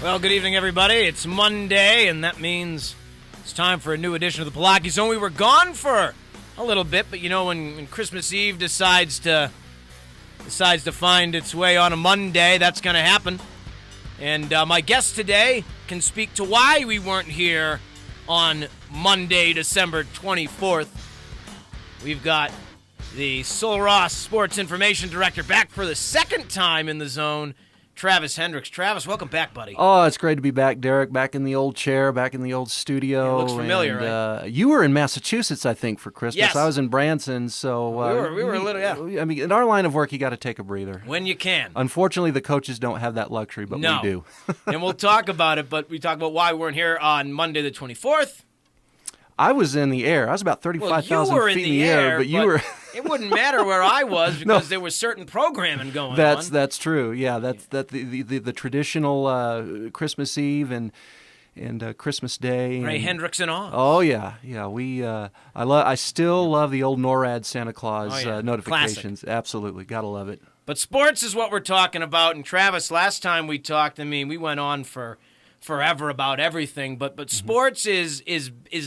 Well, good evening, everybody. It's Monday, and that means it's time for a new edition of the Pollacchi Zone. We were gone for a little bit, but you know, when Christmas Eve decides to find its way on a Monday, that's going to happen. And my guest today can speak to why we weren't here on Monday, December 24th. We've got the Sul Ross Sports Information Director back for the second time in the zone, Travis Hendricks. Travis, welcome back, buddy. Oh, it's great to be back, Derek. Back in the old chair, back in the old studio. It looks familiar, right? You were in Massachusetts, I think, for Christmas. Yes. I was in Branson, so we were a little, yeah. I mean, in our line of work, you got to take a breather when you can. Unfortunately, the coaches don't have that luxury, but we do. And we'll talk about it. But we talk about why we weren't here on Monday the 24th. I was in the air. I was about 35,000 feet in the air, but you were. It wouldn't matter where I was because there was certain programming going on. That's true. Yeah, that's the traditional Christmas Eve and Christmas Day. Ray Hendricks and all. Oh yeah. I still love the old NORAD Santa Claus notifications. Classic. Absolutely, gotta love it. But sports is what we're talking about. And Travis, last time we talked, I mean, we went on for forever about everything, but sports is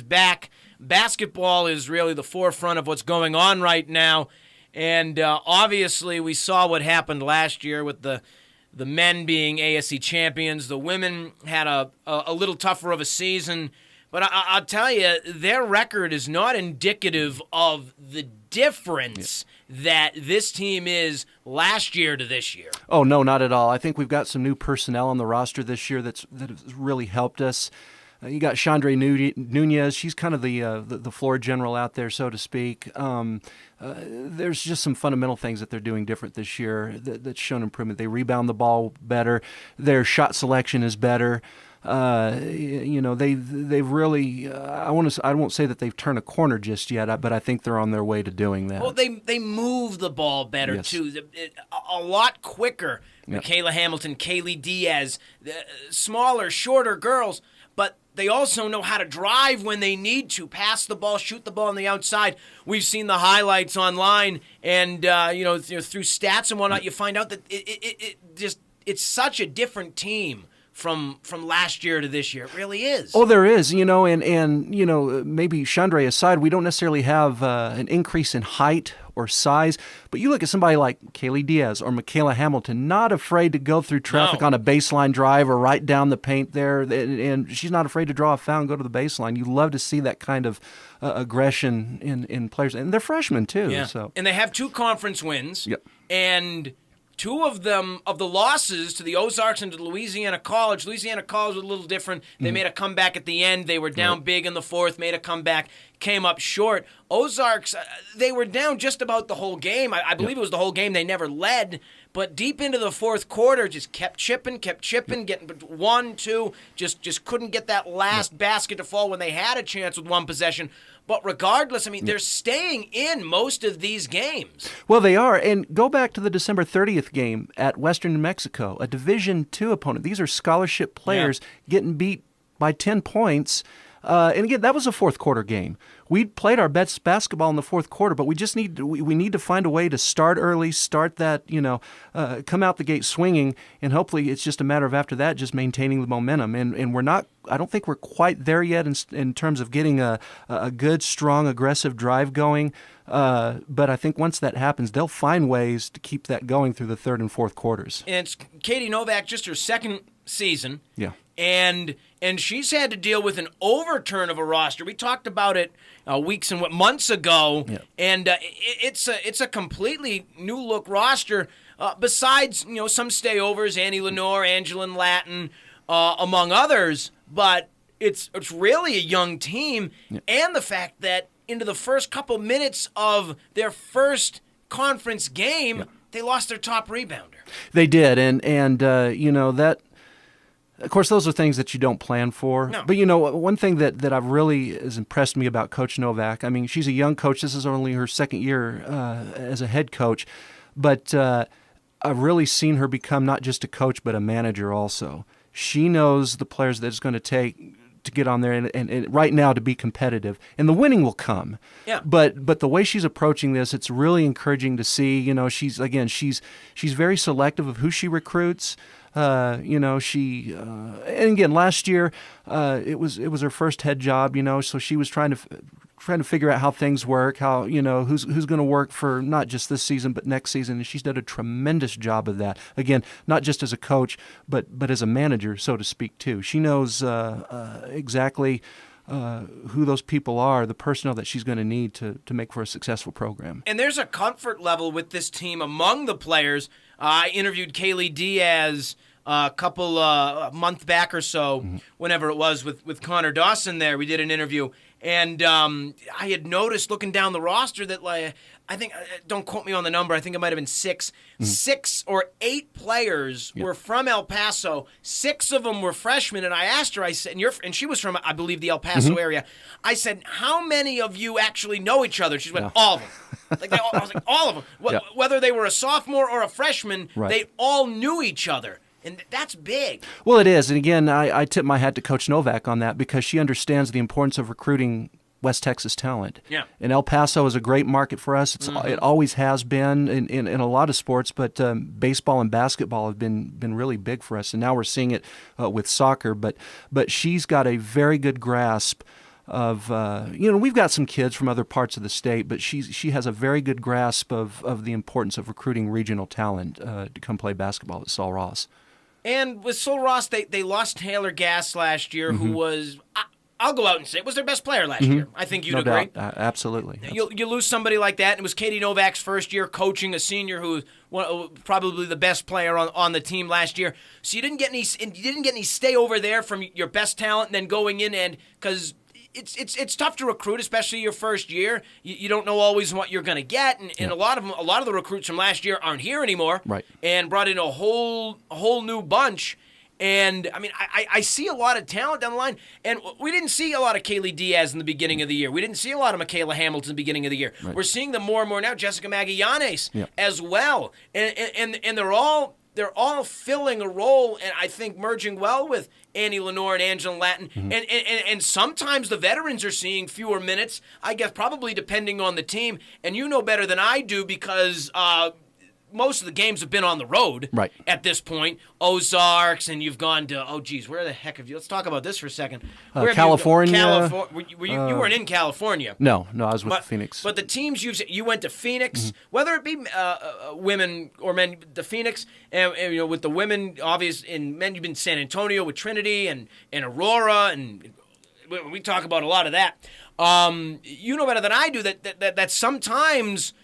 back. Basketball is really the forefront of what's going on right now, and obviously we saw what happened last year with the men being ASC champions. The women had a little tougher of a season, but I'll tell you, their record is not indicative of the difference that this team is last year to this year. Oh, no, not at all. I think we've got some new personnel on the roster this year that has really helped us. You got Chandra Nunez. She's kind of the floor general out there, so to speak. There's just some fundamental things that they're doing different this year that's shown improvement. They rebound the ball better. Their shot selection is better. They've really. I won't say that they've turned a corner just yet, but I think they're on their way to doing that. Well, they move the ball better too, a lot quicker. Yep. Michaela Hamilton, Kaylee Diaz, smaller, shorter girls, but they also know how to drive when they need to, pass the ball, shoot the ball on the outside. We've seen the highlights online, and through stats and whatnot, you find out that it's such a different team from last year to this year. It really is. Oh, there is, and maybe Chandra aside, we don't necessarily have an increase in height or size, but you look at somebody like Kaylee Diaz or Michaela Hamilton, not afraid to go through traffic on a baseline drive or right down the paint there, and she's not afraid to draw a foul and go to the baseline. You love to see that kind of aggression in players, and they're freshmen too. Yeah. So. And they have 2 conference wins, yep. And 2 of them, of the losses to the Ozarks and to Louisiana College. Louisiana College was a little different. They made a comeback at the end. They were down big in the fourth, made a comeback, came up short. Ozarks, they were down just about the whole game. I believe it was the whole game. They never led, but deep into the fourth quarter, just kept chipping, getting 1, 2, just couldn't get that last basket to fall when they had a chance with 1 possession. But regardless, I mean, they're staying in most of these games. Well, they are. And go back to the December 30th game at Western New Mexico, a Division II opponent. These are scholarship players getting beat by 10 points. And again, that was a fourth quarter game. We played our best basketball in the fourth quarter, but we just need to find a way to start early, start that, come out the gate swinging, and hopefully it's just a matter of after that just maintaining the momentum. And we're not. I don't think we're quite there yet in terms of getting a good, strong, aggressive drive going. But I think once that happens, they'll find ways to keep that going through the third and fourth quarters. And it's Katie Novak, just her second season. Yeah. And she's had to deal with an overturn of a roster. We talked about it weeks and months ago, and it's a completely new look roster. Besides some stayovers, Annie Lenore, Angeline Latin, among others, but it's really a young team, and the fact that into the first couple minutes of their first conference game, they lost their top rebounder. They did, and that. Of course, those are things that you don't plan for. No. But, one thing that I've really has impressed me about Coach Novak, I mean, she's a young coach. This is only her second year as a head coach. But I've really seen her become not just a coach but a manager also. She knows the players that it's going to take to get on there and right now to be competitive, and the winning will come. Yeah. But the way she's approaching this, it's really encouraging to see. She's very selective of who she recruits. And again, last year it was her first head job. So she was trying to figure out how things work, how who's going to work for not just this season but next season, and she's done a tremendous job of that. Again, not just as a coach, but as a manager, so to speak, too. She knows exactly who those people are, the personnel that she's going to need to make for a successful program. And there's a comfort level with this team among the players. I interviewed Kaylee Diaz a couple month back or so, whenever it was, with Connor Dawson there. We did an interview, and I had noticed looking down the roster that, I think, don't quote me on the number, I think it might have been 6 or 8 players were from El Paso. 6 of them were freshmen, and I asked her, I said, and she was from, I believe, the El Paso area. I said, how many of you actually know each other? She went, all of them. I was like, all of them. Whether they were a sophomore or a freshman, they all knew each other. And that's big. Well, it is. And again, I tip my hat to Coach Novak on that, because she understands the importance of recruiting West Texas talent. Yeah. And El Paso is a great market for us. It always has been in a lot of sports, but baseball and basketball have been really big for us. And now we're seeing it with soccer. But she's got a very good grasp of, we've got some kids from other parts of the state, but she has a very good grasp of the importance of recruiting regional talent to come play basketball at Sul Ross. And with Sul Ross, they lost Taylor Gass last year, who was, I'll go out and say, was their best player last year. I think you'd agree. Doubt. Absolutely. You lose somebody like that, and it was Katie Novak's first year coaching a senior who was probably the best player on the team last year. So you didn't get any stay over there from your best talent and then going in, and because it's tough to recruit, especially your first year. You don't know always what you're going to get, and a lot of the recruits from last year aren't here anymore. Right. And brought in a whole new bunch. And I mean, I see a lot of talent down the line, and we didn't see a lot of Kaylee Diaz in the beginning of the year. We didn't see a lot of Michaela Hamilton in the beginning of the year. Right. We're seeing them more and more now. Jessica Magallanes as well, and they're all filling a role, and I think merging well with Annie Lenore and Angela Latin. And sometimes the veterans are seeing fewer minutes, I guess, probably depending on the team. And you know better than I do, because most of the games have been on the road at this point. Ozarks, and you've gone to, where the heck have you? Let's talk about this for a second. California. You weren't in California. No, I was with Phoenix. But the teams you went to Phoenix, whether it be women or men, the Phoenix, and with the women, obvious, and men, you've been San Antonio with Trinity and Aurora, and we talk about a lot of that. You know better than I do that sometimes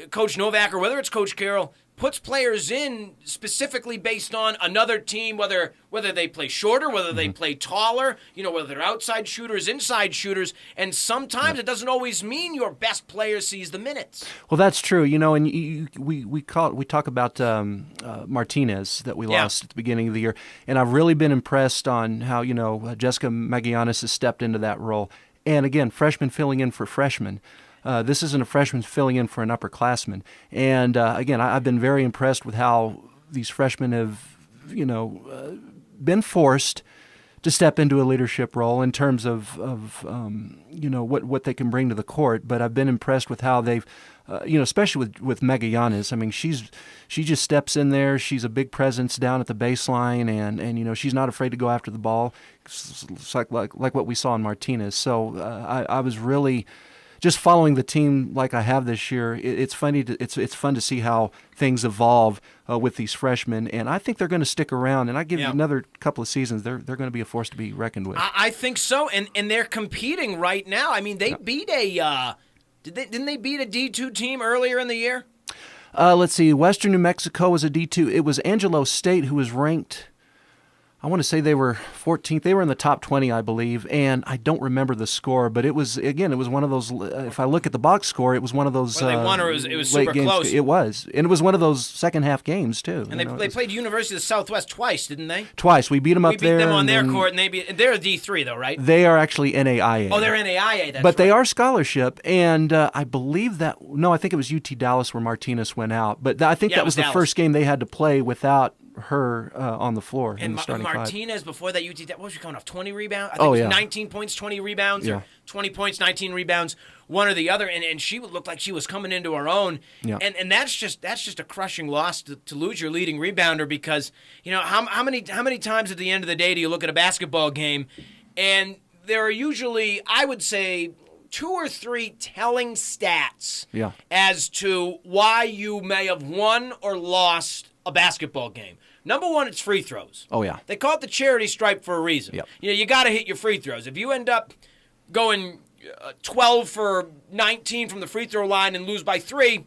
Coach Novak, or whether it's Coach Carroll, puts players in specifically based on another team, whether they play shorter, whether they play taller, whether they're outside shooters, inside shooters, and sometimes it doesn't always mean your best player sees the minutes. Well, that's true, and we talk about Martinez that we lost at the beginning of the year, and I've really been impressed on how Jessica Magallanes has stepped into that role, and again, freshman filling in for freshmen. This isn't a freshman filling in for an upperclassman. And again, I've been very impressed with how these freshmen have, been forced to step into a leadership role in terms of what they can bring to the court. But I've been impressed with how they've, especially with Magallanes. I mean, she just steps in there. She's a big presence down at the baseline, and she's not afraid to go after the ball. It's like what we saw in Martinez. So I was really just following the team like I have this year. It's funny. It's fun to see how things evolve with these freshmen, and I think they're going to stick around. And I give you another couple of seasons, they're going to be a force to be reckoned with. I think so, and they're competing right now. I mean, they beat didn't they beat a D2 team earlier in the year? Let's see. Western New Mexico was a D2. It was Angelo State who was ranked, I want to say they were 14th. They were in the top 20, I believe, and I don't remember the score, but it was one of those, if I look at the box score, it was one of those they won, or it was late super games. close. It was, and it was one of those second-half games, too. And they played University of the Southwest twice, didn't they? Twice. We beat them up there. We beat them on their court, and they're a D3, though, right? They are actually NAIA. Oh, they're NAIA, that's But they are scholarship, and I believe I think it was UT Dallas where Martinez went out, but I think that was the first game they had to play without her on the floor in And the starting five. Martinez, before that UT, what was she coming off? 20 rebounds? I think Oh, it was yeah. 19 points, 20 rebounds, or 20 points, 19 rebounds, one or the other. And she looked like she was coming into her own. Yeah. And that's just a crushing loss to lose your leading rebounder, because how many times at the end of the day do you look at a basketball game and there are usually, I would say, 2 or 3 telling stats as to why you may have won or lost a basketball game. Number one, it's free throws. Oh, yeah. They call it the charity stripe for a reason. Yep. You got to hit your free throws. If you end up going 12 for 19 from the free throw line and lose by 3,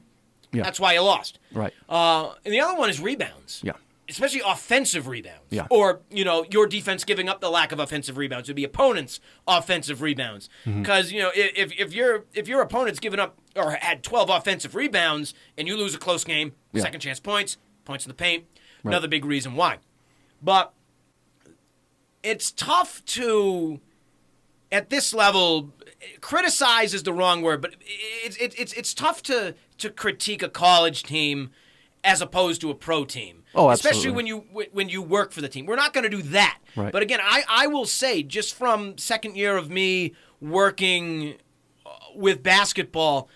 that's why you lost. Right. And the other one is rebounds. Yeah. Especially offensive rebounds. Yeah. Or, your defense giving up the lack of offensive rebounds. It would be opponents' offensive rebounds. Because, if your opponent's given up or had 12 offensive rebounds and you lose a close game, second chance points in the paint, another big reason why. But it's tough to, at this level, criticize is the wrong word, but it's tough to critique a college team as opposed to a pro team. Oh, especially absolutely. when you work for the team. We're not going to do that. Right. But again, I will say, just from second year of me working with basketball,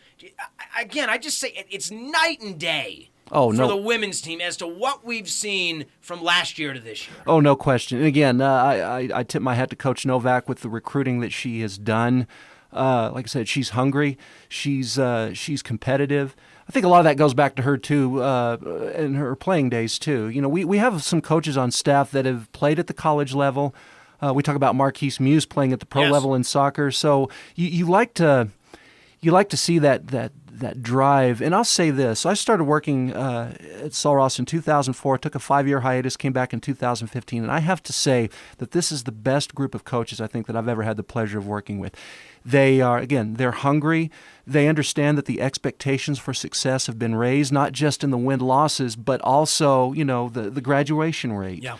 again, I just say it's night and day for the women's team as to what we've seen from last year to this year. Oh, no question. And again, I tip my hat to Coach Novak with the recruiting that she has done. Like I said, she's hungry. She's competitive. I think a lot of that goes back to her, too, in her playing days, too. We have some coaches on staff that have played at the college level. We talk about Marquise Muse playing at the pro level in soccer. So you like to see that drive. And I'll say this. I started working at Sul Ross in 2004, took a 5-year hiatus, came back in 2015. And I have to say that this is the best group of coaches I think that I've ever had the pleasure of working with. They're hungry. They understand that the expectations for success have been raised, not just in the win-losses, but also, the graduation rate. Yeah.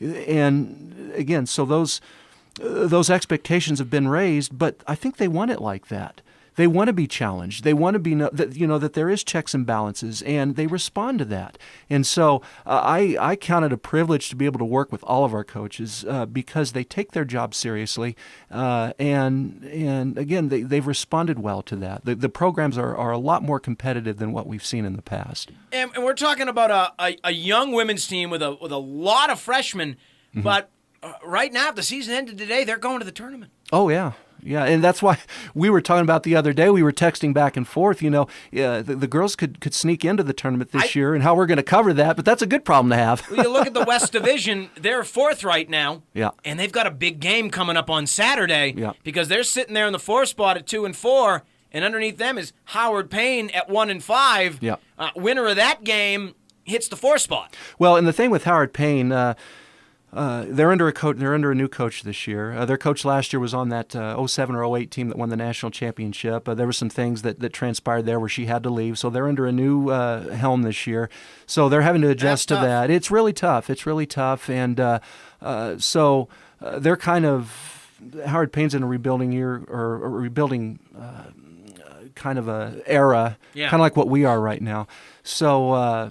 And again, so those expectations have been raised, but I think they want it like that. They want to be challenged. They want to be that there is checks and balances, and they respond to that. And so I count it a privilege to be able to work with all of our coaches because they take their job seriously, and again they've responded well to that. The programs are a lot more competitive than what we've seen in the past. And we're talking about a young women's team with a lot of freshmen, but right now, if the season ended today, they're going to the tournament. Oh yeah. Yeah, and that's why we were talking about the other day. We were texting back and forth. The girls could sneak into the tournament this year, and how we're going to cover that. But that's a good problem to have. Well, you look at the West Division; they're 4th right now. Yeah, and they've got a big game coming up on Saturday. Yeah, because they're sitting there in the 4th spot at 2-4, and underneath them is Howard Payne at 1-5. Yeah, winner of that game hits the 4th spot. Well, and the thing with Howard Payne. They're under a coach. They're under a new coach this year. Their coach last year was on that 07 or 08 team that won the national championship. There were some things that transpired there where she had to leave. So they're under a new helm this year. So they're having to adjust to that. It's really tough. And so they're kind of Howard Payne's in a rebuilding year or a rebuilding kind of a era, kind of like what we are right now. So.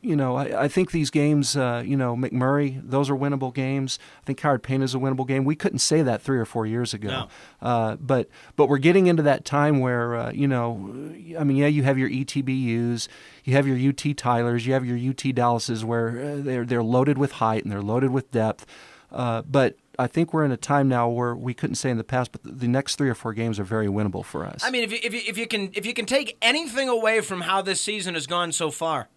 I think these games, McMurray, those are winnable games. I think Howard Payne is a winnable game. We couldn't say that 3 or 4 years ago. No. But we're getting into that time where, you have your ETBUs, you have your UT Tylers, you have your UT Dallases where they're loaded with height and they're loaded with depth. But I think we're in a time now where we couldn't say in the past, but the next 3 or 4 games are very winnable for us. I mean, if you can take anything away from how this season has gone so far,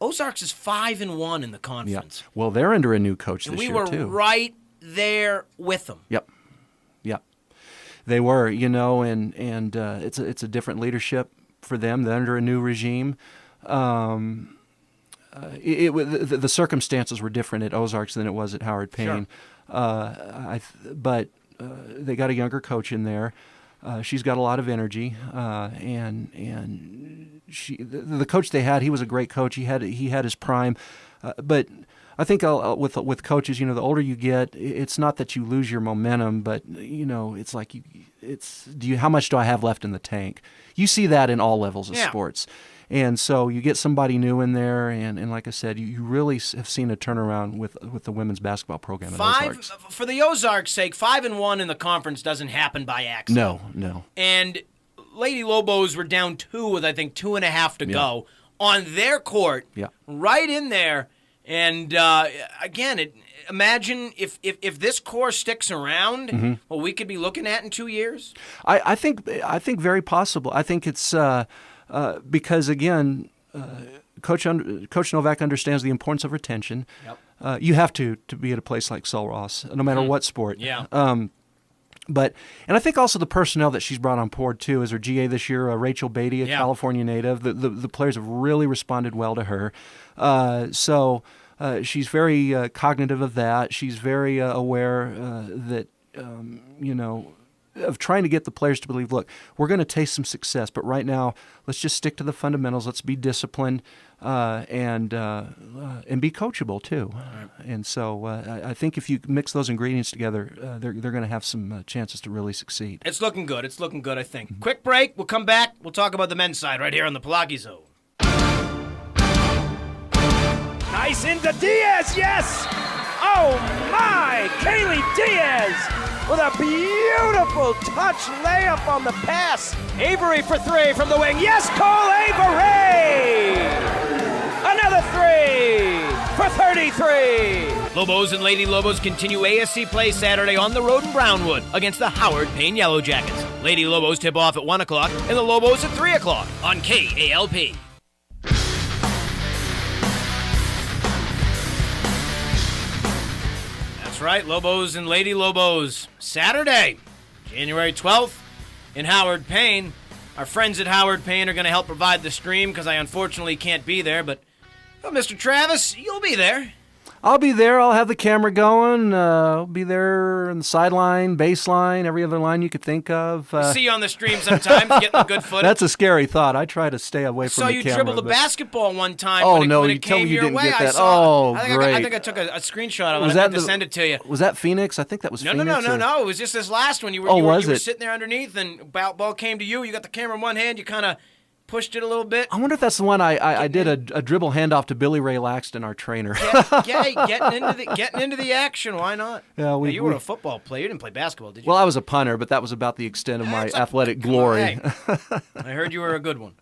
Ozarks is 5-1 in the conference. Yeah. Well, they're under a new coach this year, too. We were right there with them. Yep. They were, and it's a different leadership for them. They're under a new regime. The circumstances were different at Ozarks than it was at Howard Payne. Sure. But they got a younger coach in there. She's got a lot of energy, and the coach they had, he was a great coach. He had his prime, but I think with coaches, the older you get, it's not that you lose your momentum, but it's like how much do I have left in the tank? You see that in all levels of sports, And so you get somebody new in there, and like I said, you really have seen a turnaround with the women's basketball program at Ozarks. For the Ozarks' sake, 5-1 in the conference doesn't happen by accident. No. And Lady Lobos were down 2 with, I think, 2.5 to go on their court, right in there. And again, imagine if this core sticks around, what we could be looking at in 2 years. I think very possible. I think it's because again, Coach Novak understands the importance of retention. Yep. You have to be at a place like Sul Ross, no matter what sport. Yeah. And I think also the personnel that she's brought on board too is her GA this year, Rachel Beatty, a California native. The players have really responded well to her. So she's very cognitive of that. She's very aware that of trying to get the players to believe, look, we're going to taste some success, but right now let's just stick to the fundamentals. Let's be disciplined and be coachable too. Right. And so I think if you mix those ingredients together, they're going to have some chances to really succeed. It's looking good. It's looking good, I think. Mm-hmm. Quick break. We'll come back. We'll talk about the men's side right here on the Pollacchi Zone. Nice into Diaz, yes! Oh my! Kaylee Diaz with a beautiful touch layup on the pass. Avery for 3 from the wing. Yes, Cole Avery! Another 3 for 33. Lobos and Lady Lobos continue ASC play Saturday on the road in Brownwood against the Howard Payne Yellow Jackets. Lady Lobos tip off at 1 o'clock and the Lobos at 3 o'clock on KALP. That's right, Lobos and Lady Lobos. Saturday, January 12th in Howard Payne. Our friends at Howard Payne are going to help provide the stream because I unfortunately can't be there. But, Mr. Travis, you'll be there. I'll be there. I'll have the camera going. I'll be there on the sideline, baseline, every other line you could think of. See you on the stream sometimes, getting the good footage. That's a scary thought. I try to stay away from the camera. So you dribbled a basketball one time when it tell came me you your didn't way. get that. I think I took a screenshot of it. I meant to send it to you. Was that Phoenix? I think that was Phoenix. No. It was just this last one. You were sitting there underneath, and ball came to you. You got the camera in one hand. You kind of pushed it a little bit. I wonder if that's the one I did a dribble handoff to Billy Ray Laxton, our trainer. Getting into the action. Why not? Yeah, you were a football player. You didn't play basketball, did you? Well, I was a punter, but that was about the extent of my athletic glory. Hey, I heard you were a good one.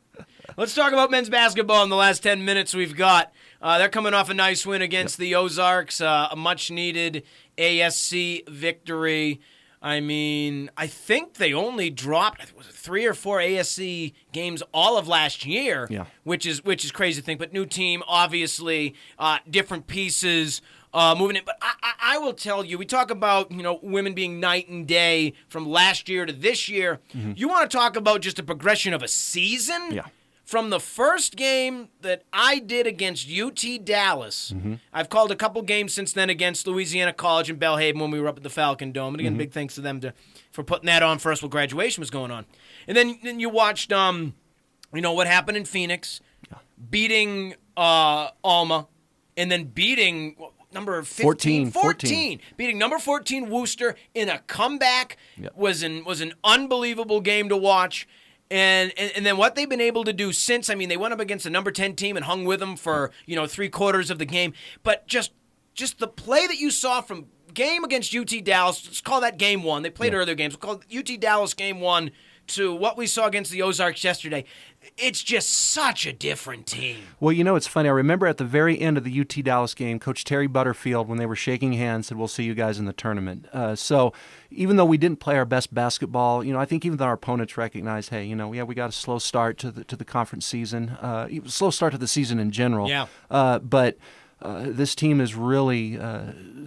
Let's talk about men's basketball in the last 10 minutes we've got. They're coming off a nice win against the Ozarks, a much-needed ASC victory. I mean, I think they only dropped 3 or 4 ASC games all of last year, which is crazy to think. But new team, obviously, different pieces moving in. But I will tell you, we talk about women being night and day from last year to this year. Mm-hmm. You want to talk about just a progression of a season? Yeah. From the first game that I did against UT Dallas, I've called a couple games since then against Louisiana College and Belhaven when we were up at the Falcon Dome. And again, big thanks to them for putting that on for us while graduation was going on. And then you watched, what happened in Phoenix, beating Alma, and then beating number 14. Beating number 14 Worcester in a comeback was an unbelievable game to watch. And then what they've been able to do since, I mean, they went up against a number 10 team and hung with them for, 3/4 of the game. But just the play that you saw from game against UT Dallas, let's call that game 1. They played earlier games. We'll call UT Dallas game 1 to what we saw against the Ozarks yesterday. It's just such a different team. Well, it's funny. I remember at the very end of the UT Dallas game, Coach Terry Butterfield, when they were shaking hands, said, "We'll see you guys in the tournament." So even though we didn't play our best basketball, I think even though our opponents recognized, hey, we got a slow start to the conference season, slow start to the season in general. Yeah. But this team has really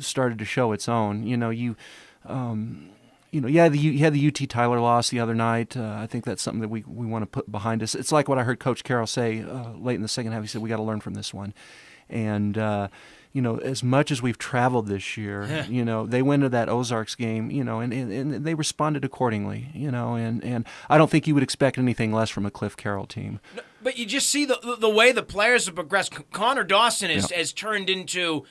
started to show its own. You had the UT Tyler loss the other night. I think that's something that we want to put behind us. It's like what I heard Coach Carroll say late in the second half. He said, we got to learn from this one. And, as much as we've traveled this year, they went to that Ozarks game, and they responded accordingly, and I don't think you would expect anything less from a Cliff Carroll team. No, but you just see the way the players have progressed. Connor Dawson has turned into,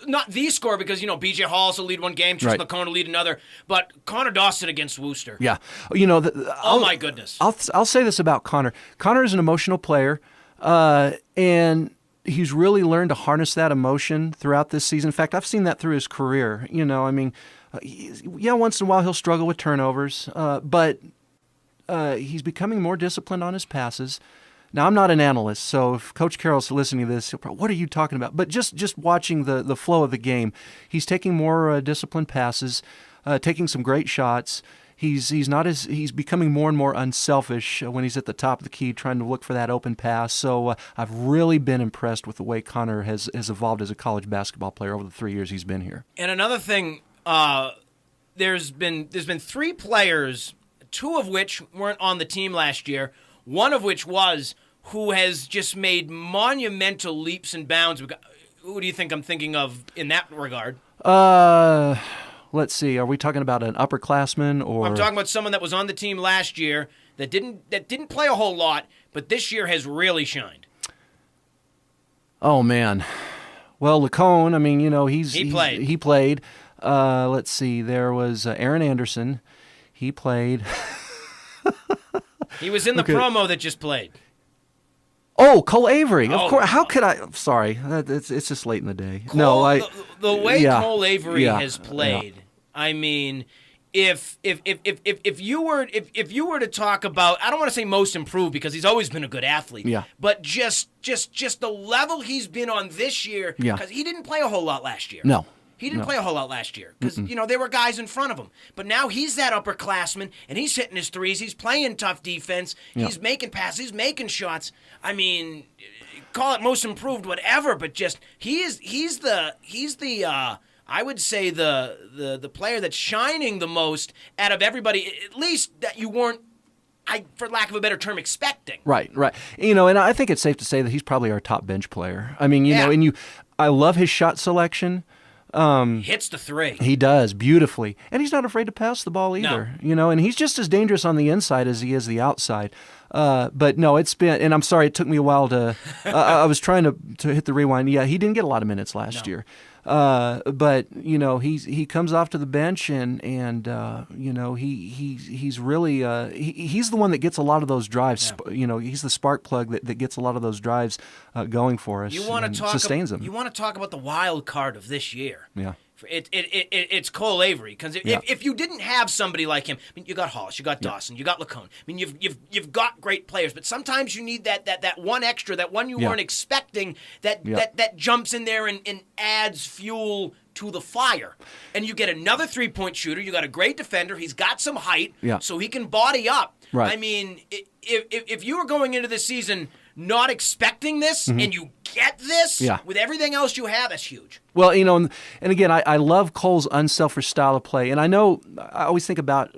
not the score because, B.J. Halls will lead one game, Tristan LeCone will lead another, but Connor Dawson against Worcester. Yeah. My goodness. I'll say this about Connor. Connor is an emotional player, and he's really learned to harness that emotion throughout this season. In fact, I've seen that through his career. Once in a while he'll struggle with turnovers, but he's becoming more disciplined on his passes. Now, I'm not an analyst, so if Coach Carroll's listening to this, he'll probably, what are you talking about? But just watching the flow of the game, he's taking more disciplined passes, taking some great shots. He's becoming more and more unselfish when he's at the top of the key, trying to look for that open pass. So I've really been impressed with the way Connor has evolved as a college basketball player over the 3 years he's been here. And another thing, there's been 3 players, 2 of which weren't on the team last year, one of which was, who has just made monumental leaps and bounds. Who do you think I'm thinking of in that regard? Let's see. Are we talking about an upperclassman or? I'm talking about someone that was on the team last year that didn't play a whole lot, but this year has really shined. Oh man. Well, LeCone. He played. Let's see. There was Aaron Anderson. He played. He was in the promo that just played. Oh, Cole Avery. Of course. How could I? I'm sorry. It's just late in the day. The way Cole Avery has played. I mean, if you were to talk about, I don't want to say most improved because he's always been a good athlete. Yeah. But just the level he's been on this year. Yeah. Because he didn't play a whole lot last year. No. He didn't play a whole lot last year because, there were guys in front of him. But now he's that upperclassman, and he's hitting his threes. He's playing tough defense. Yeah. He's making passes. He's making shots. I mean, call it most improved, whatever, but just he's the I would say the player that's shining the most out of everybody, at least that you weren't, for lack of a better term, expecting. Right. And I think it's safe to say that he's probably our top bench player. I mean, I love his shot selection. Hits the 3. He does beautifully, and he's not afraid to pass the ball either. No. And he's just as dangerous on the inside as he is the outside. But no, it's been, and I'm sorry, it took me a while to. I was trying to hit the rewind. Yeah, he didn't get a lot of minutes last year. But he comes off to the bench and he's really he's the one that gets a lot of those drives. Yeah. He's the spark plug that gets a lot of those drives going for us. Sustains them. You want to talk about the wild card of this year? Yeah. It's Cole Avery because if you didn't have somebody like him, I mean, you got Hollis, you got Dawson, you got LeCone. I mean, you've got great players, but sometimes you need that one extra, that one you weren't expecting, that jumps in there and adds fuel to the fire. And you get another 3-point shooter. You got a great defender. He's got some height, so he can body up. Right. I mean, if you were going into this season not expecting this and you get this with everything else you have, that's huge. Well, and again, I love Cole's unselfish style of play, and I know I always think about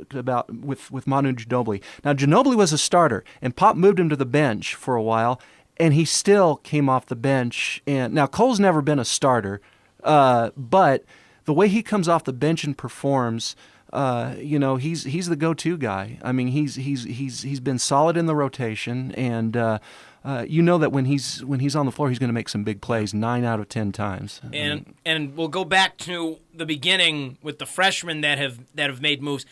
with Manu Ginobili. Now, Ginobili was a starter, and Pop moved him to the bench for a while, and he still came off the bench. And now Cole's never been a starter, but the way he comes off the bench and performs. He's the go-to guy. I mean, he's been solid in the rotation, and that when he's on the floor, he's going to make some big plays 9 out of 10 times. And we'll go back to the beginning with the freshmen that have made moves,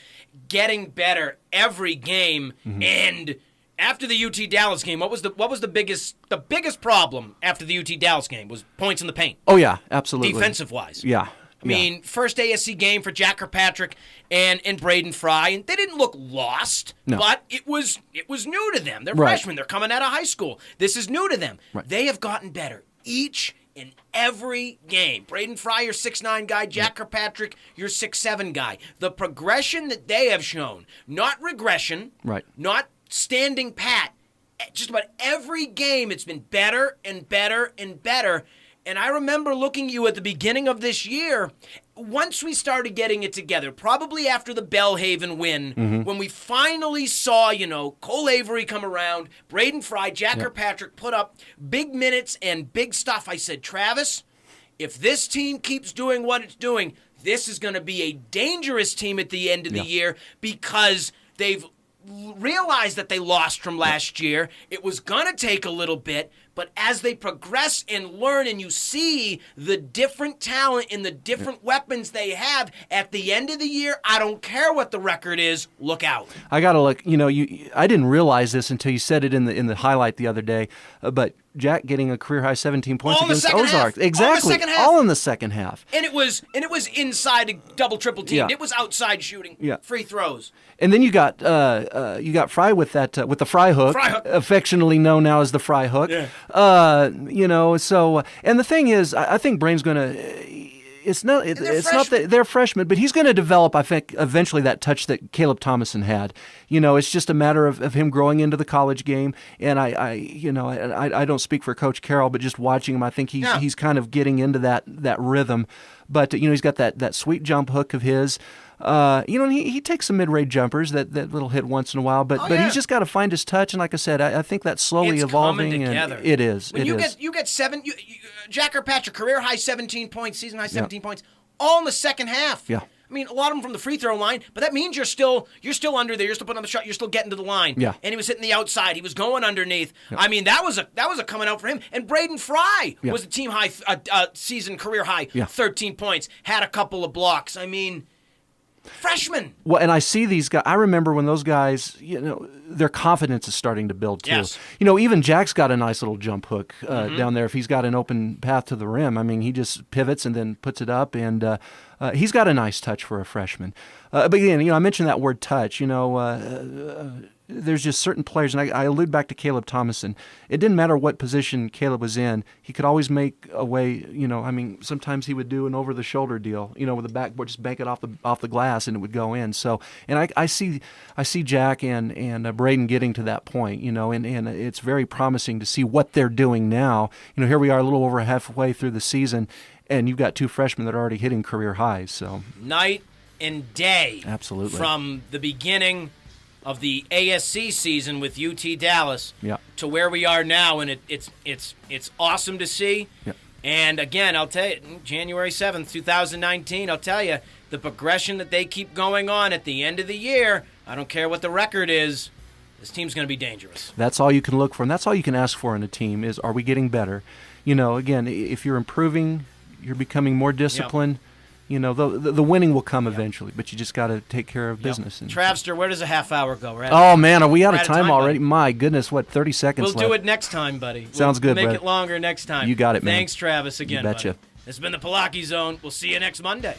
getting better every game. And after the UT Dallas game, what was the biggest problem after the UT Dallas game was points in the paint. Oh yeah, absolutely. Defensive wise. Yeah. I mean, first ASC game for Jack Kirkpatrick and Braden Fry, and they didn't look lost, but it was new to them. They're freshmen. They're coming out of high school. This is new to them. Right. They have gotten better each and every game. Braden Fry, your 6'9" guy. Jack Kirkpatrick, your 6'7" guy. The progression that they have shown, not regression, not standing pat, just about every game it's been better and better and better. And I remember looking at you at the beginning of this year, once we started getting it together, probably after the Bellhaven win, when we finally saw, Cole Avery come around, Braden Fry, Jack Kirkpatrick put up big minutes and big stuff. I said, Travis, if this team keeps doing what it's doing, this is going to be a dangerous team at the end of the year because they've realized that they lost from last year. It was going to take a little bit, But as they progress and learn and you see the different talent and the different weapons they have, at the end of the year, I don't care what the record is, look out. I got to look, I didn't realize this until you said it in the highlight the other day, but Jack getting a career high 17 points against Ozarks. Exactly. All in the second half. And it was inside a double triple team. Yeah. It was outside shooting. Yeah. Free throws. And then you got Fry with that with the Fry hook, affectionately known now as the Fry hook. Yeah. So and the thing is, I think Brain's going to. It's not that they're freshmen, but he's going to develop, I think, eventually that touch that Caleb Thomason had. It's just a matter of him growing into the college game. And I don't speak for Coach Carroll, but just watching him, I think he's kind of getting into that rhythm. But he's got that sweet jump hook of his. He takes some mid-range jumpers, that little hit once in a while, but he's just got to find his touch. And like I said, I think that's slowly evolving. Coming together. And it is. When you get seven, Jack Kirkpatrick, career high 17 points, season high 17 points, all in the second half. Yeah. I mean, a lot of them from the free throw line, but that means you're still under there. You're still putting on the shot. You're still getting to the line. Yeah. And he was hitting the outside. He was going underneath. Yeah. I mean, that was a coming out for him. And Braden Fry was a team high, season career high, 13 points. Had a couple of blocks. I mean, freshman. Well, and I see these guys. I remember when those guys, their confidence is starting to build too. Yes. Even Jack's got a nice little jump hook down there. If he's got an open path to the rim, I mean, he just pivots and then puts it up, and he's got a nice touch for a freshman. But again, I mentioned that word touch. There's just certain players, and I allude back to Caleb Thomason. It didn't matter what position Caleb was in; he could always make a way. Sometimes he would do an over-the-shoulder deal, with the backboard, just bank it off the glass, and it would go in. So, and I see Jack and Braden getting to that point, and it's very promising to see what they're doing now. Here we are, a little over halfway through the season, and you've got two freshmen that are already hitting career highs. So, night and day, absolutely, from the beginning of the ASC season with UT Dallas to where we are now, and it's awesome to see. Yep. And again, I'll tell you, January 7th, 2019, I'll tell you, the progression that they keep going on at the end of the year, I don't care what the record is, this team's going to be dangerous. That's all you can look for, and that's all you can ask for in a team is, are we getting better? Again, if you're improving, you're becoming more disciplined. The winning will come eventually, but you just got to take care of business. And Travster, where does a half hour go? Oh, man, are we out of time already? Buddy. My goodness, 30 seconds left? We'll do it next time, buddy. Sounds good, Make brother. it longer next time. You got it, man. Thanks, Travis, again, You betcha. buddy. This has been the Pollacchi Zone. We'll see you next Monday.